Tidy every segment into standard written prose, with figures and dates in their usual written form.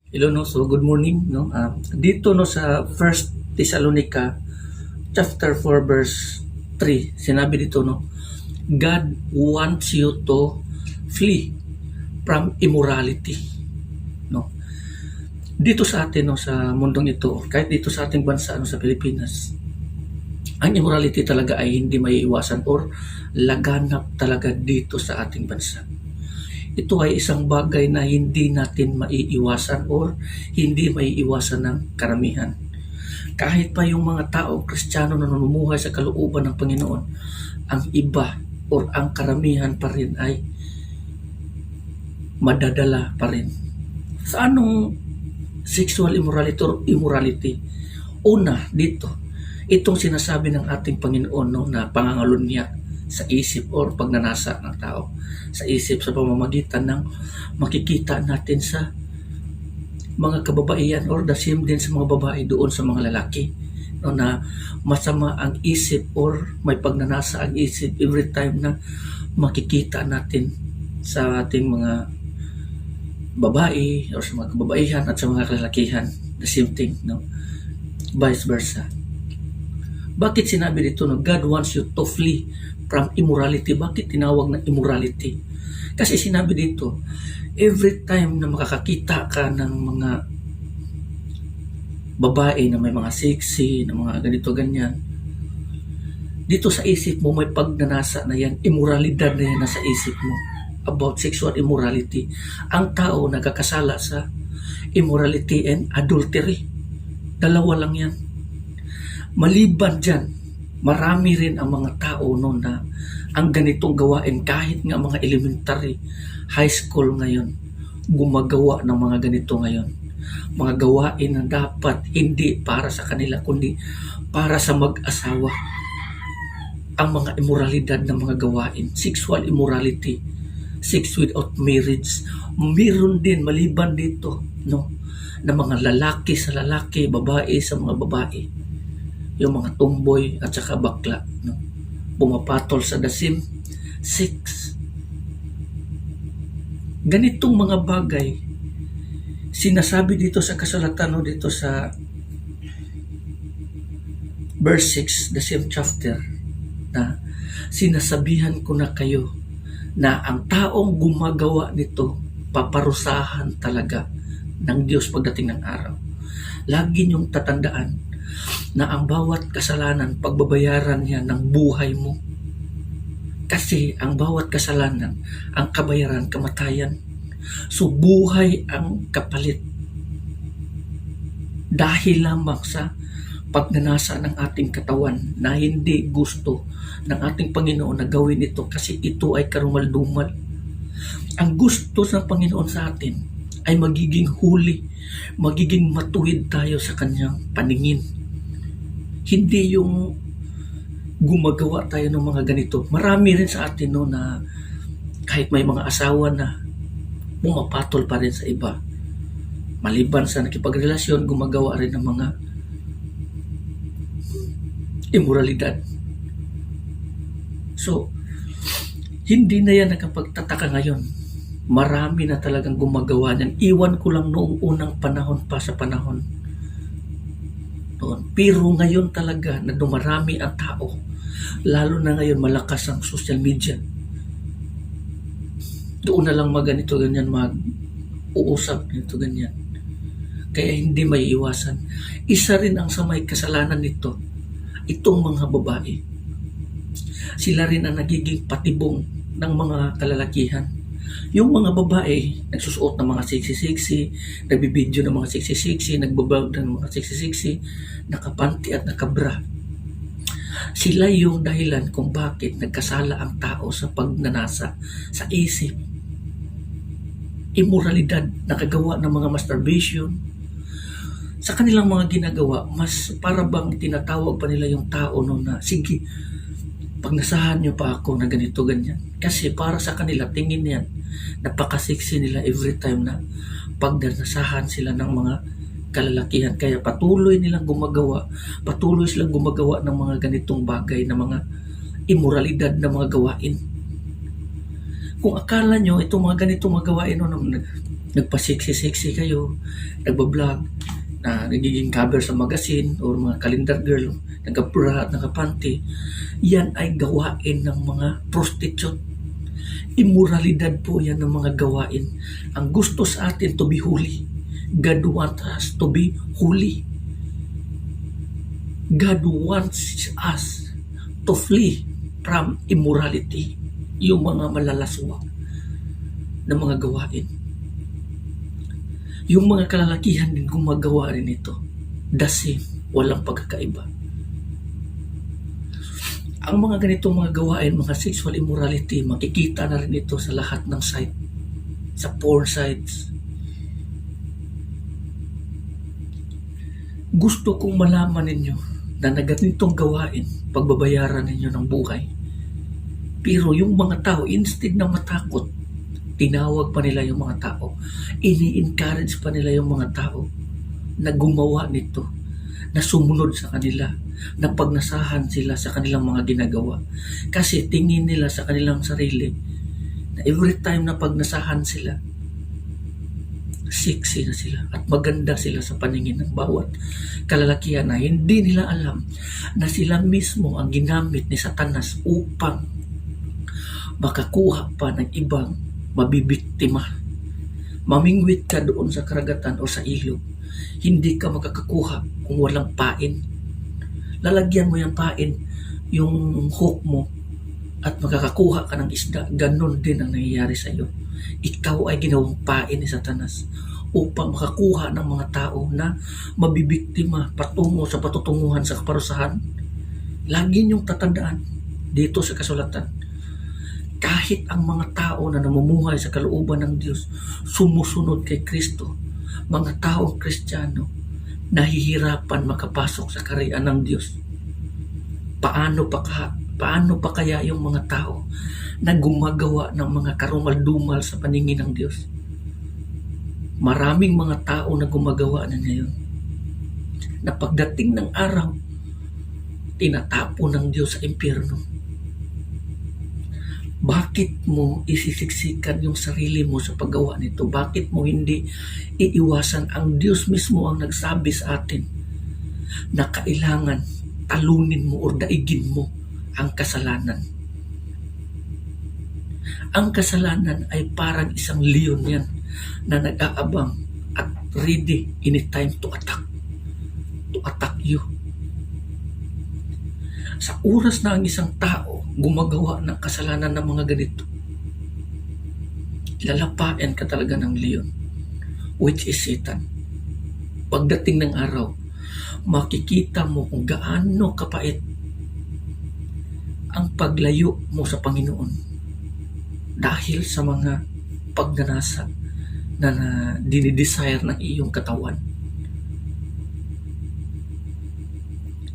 Hello, no? So, good morning, no? Dito, no, sa First Thessalonica, chapter 4, verse 3, sinabi dito, no, God wants you to flee from immorality, no? Dito sa atin, no, sa mundong ito, kahit dito sa ating bansa, no, sa Pilipinas, ang immorality talaga ay hindi maiiwasan or laganap talaga dito sa ating bansa. Ito ay isang bagay na hindi natin maiiwasan or hindi maiiwasan ng karamihan. Kahit pa yung mga tao Kristiyano na namumuhay sa kalooban ng Panginoon, ang iba or ang karamihan pa rin ay madadala pa rin. Sa anong sexual immorality or immorality? Una, dito, itong sinasabi ng ating Panginoon, no, na pangangalunya sa isip or pagnanasa ng tao sa isip sa pamamagitan ng makikita natin sa mga kababaihan or the same din sa mga babae doon sa mga lalaki, no, na masama ang isip or may pagnanasa ang isip every time na makikita natin sa ating mga babae or sa mga kababaihan at sa mga kalalakihan, the same thing, no, vice versa. Bakit sinabi dito na God wants you to flee from immorality? Bakit tinawag na immorality? Kasi sinabi dito, every time na makakakita ka ng mga babae na may mga sexy, na mga ganito ganyan, dito sa isip mo may pagnanasa na yan, immoralidad na yan nasa isip mo about sexual immorality. Ang tao nagkakasala sa immorality and adultery. Dalawa lang yan. Maliban dyan, marami rin ang mga tao noon na ang ganitong gawain kahit nga mga elementary, high school ngayon, gumagawa ng mga ganito ngayon. Mga gawain na dapat hindi para sa kanila kundi para sa mag-asawa. Ang mga immoralidad ng mga gawain, sexual immorality, sex without marriage, meron din maliban dito, no, na mga lalaki sa lalaki, babae sa mga babae. Yung mga tomboy at saka bakla, no, pumapatol sa the same sex. Ganitong mga bagay sinasabi dito sa kasulatan, no, dito sa verse 6, the same chapter, na sinasabihan ko na kayo na ang taong gumagawa nito paparusahan talaga ng Diyos pagdating ng araw. Lagi niyong tatandaan na ang bawat kasalanan, pagbabayaran niya ng buhay mo. Kasi ang bawat kasalanan, ang kabayaran, kamatayan. So buhay ang kapalit. Dahil lamang sa pagnanasa ng ating katawan na hindi gusto ng ating Panginoon na gawin ito kasi ito ay karumal-dumal. Ang gusto ng Panginoon sa atin ay magiging huli, magiging matuwid tayo sa kanyang paningin. Hindi yung gumagawa tayo ng mga ganito. Marami rin sa atin, no, na kahit may mga asawa na pumapatol pa rin sa iba. Maliban sa nakipagrelasyon, gumagawa rin ng mga immoralidad. So, hindi na yan nakapagtataka ngayon. Marami na talagang gumagawa niyan. Iwan ko lang noong unang panahon pa sa panahon noon. Pero ngayon talaga na dumarami ang tao, lalo na ngayon malakas ang social media. Doon na lang ganito ganyan, mag-uusap ganito ganyan. Kaya hindi may iwasan. Isa rin ang sa may kasalanan nito, itong mga babae. Sila rin ang nagiging patibong ng mga kalalakihan. Yung mga babae, nagsusuot ng mga sexy-sexy, nagbibideo ng mga sexy-sexy, nagbablog ng mga sexy-sexy, nakapanty at nakabra. Sila yung dahilan kung bakit nagkasala ang tao sa pagnanasa, sa isip. Immoralidad, nakagawa ng mga masturbation. Sa kanilang mga ginagawa, mas para bang tinatawag pa nila yung tao no na, sige, pagnasahan nyo pa ako na ganito, ganyan. Kasi para sa kanila, tingin yan, napaka-sexy nila every time na pagnasahan sila ng mga kalalakihan. Kaya patuloy silang gumagawa ng mga ganitong bagay, na mga immoralidad na mga gawain. Kung akala nyo, itong mga ganitong mga gawain, no, nagpa-sexy kayo, nagbablog, na nagiging cover sa magazine or mga calendar girl, nagka-bra, nagka-panty, yan ay gawain ng mga prostitute. Immoralidad po yan ng mga gawain. Ang gusto sa atin to be holy. God wants us to be holy. God wants us to flee from immorality. Yung mga malalaswa na mga gawain. Yung mga kalalakihan din gumagawa rin ito. The same, walang pagkakaiba. Ang mga ganitong mga gawain, mga sexual immorality, makikita na rin ito sa lahat ng site, sa porn sites. Gusto kong malaman ninyo na ganitong gawain, pagbabayaran ninyo ng buhay. Pero yung mga tao, instead na matakot, tinawag pa nila yung mga tao. Ini-encourage pa nila yung mga tao na gumawa nito, na sumunod sa kanila, na pagnasahan sila sa kanilang mga ginagawa. Kasi tingin nila sa kanilang sarili na every time na pagnasahan sila, sexy na sila at maganda sila sa paningin ng bawat kalalakihan, na hindi nila alam na sila mismo ang ginamit ni Satanas upang makakuha pa ng ibang mabibiktima. Mamingwit ka doon sa karagatan o sa ilog, hindi ka makakakuha kung walang pain. Lalagyan mo yung pain, yung hook mo, at makakakuha ka ng isda. Ganon din ang nangyayari sa iyo. Ikaw ay ginawang pain ni Satanas upang makakuha ng mga tao na mabibiktima patungo sa patutunguhan sa kaparusahan. Lagi niyong tatandaan dito sa kasulatan, kahit ang mga tao na namumuhay sa kalooban ng Diyos, sumusunod kay Kristo, mga taong Kristiyano, nahihirapan makapasok sa kaharian ng Diyos. Paano pa kaya yung mga tao na gumagawa ng mga karumal-dumal sa paningin ng Diyos? Maraming mga tao na gumagawa na ngayon, na pagdating ng araw, tinatapon ng Diyos sa impyerno. Bakit mo isisiksikan yung sarili mo sa paggawa nito? Bakit mo hindi iiwasan? Ang Diyos mismo ang nagsabi sa atin na kailangan talunin mo o daigin mo ang kasalanan. Ang kasalanan ay parang isang leon yan na nag-aabang at ready anytime to attack you. Sa oras na ang isang tao gumagawa ng kasalanan ng mga ganito, lalapain ka talaga ng leon, which is Satan. Pagdating ng araw, makikita mo kung gaano kapait ang paglayo mo sa Panginoon dahil sa mga pagnanasa na dinidesire ng iyong katawan.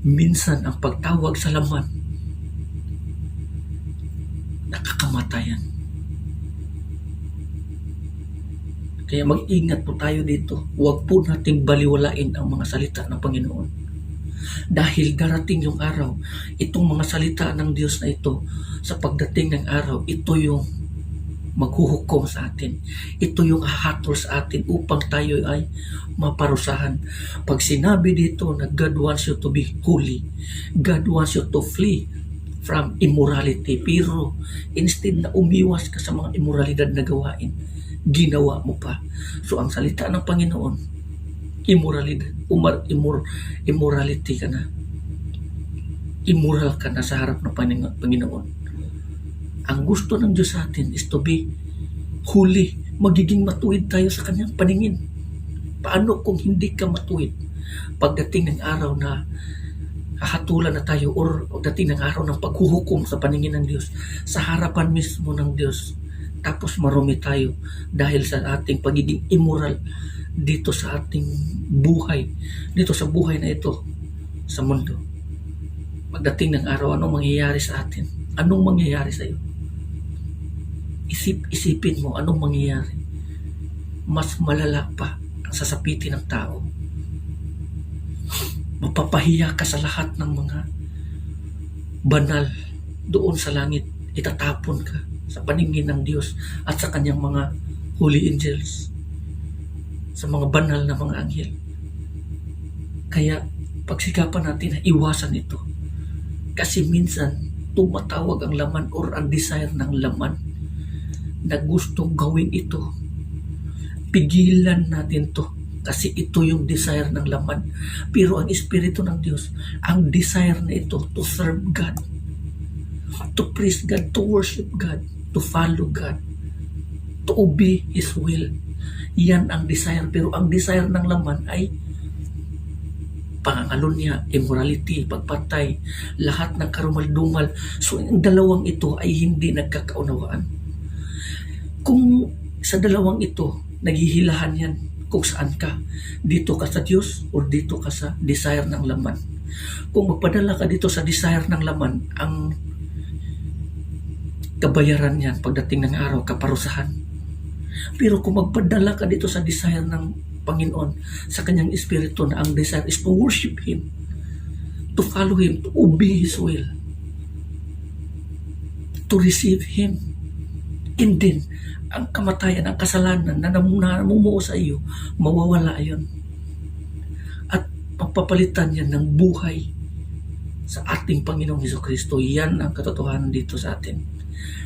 Minsan ang pagtawag sa laman, nakakamatayan. Kaya mag-ingat po tayo dito. Huwag po nating baliwalain ang mga salita ng Panginoon. Dahil darating yung araw, itong mga salita ng Diyos na ito, sa pagdating ng araw, ito yung maghuhukom sa atin. Ito yung hahatol sa atin upang tayo ay maparusahan. Pag sinabi dito na God wants you to be holy, God wants you to flee from immorality, pero instead na umiwas ka sa mga immoralidad na gawain, ginawa mo pa. So ang salita ng Panginoon, immorality ka na. Immoral ka na sa harap ng Panginoon. Ang gusto ng Diyos sa atin is to be holy. Magiging matuwid tayo sa kanyang paningin. Paano kung hindi ka matuwid? Pagdating ng araw na hahatulan na tayo or pagdating ng araw ng paghuhukom sa paningin ng Diyos, sa harapan mismo ng Diyos, tapos marumi tayo dahil sa ating pagiging immoral dito sa ating buhay, dito sa buhay na ito, sa mundo. Pagdating ng araw, anong mangyayari sa atin? Anong mangyayari sa iyo? Isipin mo anong mangyayari. Mas malala pa ang sasapitin ng tao. Mapapahiya ka sa lahat ng mga banal doon sa langit. Itatapon ka sa paningin ng Diyos at sa kanyang mga holy angels. sa mga banal na mga anghel. Kaya pagsikapan natin na iwasan ito. Kasi minsan tumatawag ang laman or ang desire ng laman na gustong gawin ito. Pigilan natin to kasi ito yung desire ng laman. Pero ang Espiritu ng Diyos, ang desire na ito to serve God, to praise God, to worship God, to follow God, to obey His will. Yan ang desire. Pero ang desire ng laman ay pangangalunya, immorality, pagpatay, lahat ng karumal-dumal. So, ang dalawang ito ay hindi nagkakaunawaan. Kung sa dalawang ito, naghihilahan yan kung saan ka. Dito ka sa Diyos o dito ka sa desire ng laman. Kung magpadala ka dito sa desire ng laman, ang kabayaran yan pagdating ng araw, kaparusahan. Pero kung magpadala ka dito sa desire ng Panginoon, sa kanyang Espiritu, na ang desire is to worship Him, to follow Him, to obey His will, to receive Him. And then, ang kamatayan, ang kasalanan na namumuo sa iyo, mawawala yun. At pagpapalitan yan ng buhay sa ating Panginoong Hesukristo. Yan ang katotohanan dito sa atin.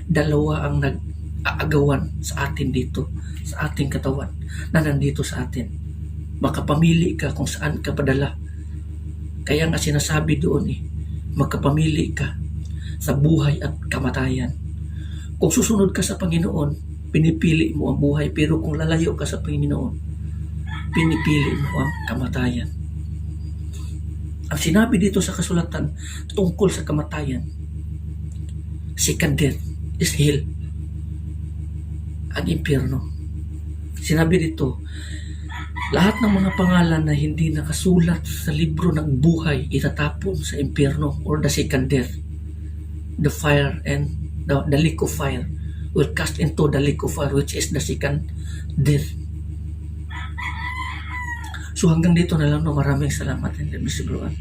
Dalawa ang nag-aagawan sa atin dito, sa ating katawan, na nandito sa atin. Makapamili ka kung saan ka padala. Kaya nga sinasabi doon magkapamili ka sa buhay at kamatayan. Kung susunod ka sa Panginoon, pinipili mo ang buhay. Pero kung lalayo ka sa Panginoon, pinipili mo ang kamatayan. Ang sinabi dito sa kasulatan tungkol sa kamatayan, second death is hell, ang impyerno. Sinabi dito, lahat ng mga pangalan na hindi nakasulat sa libro ng buhay itatapon sa impyerno or the second death. The fire and the lake of fire will cast into the lake of fire, which is the second death. So hanggang dito na lang, no. Maraming salamat and God bless you, everyone.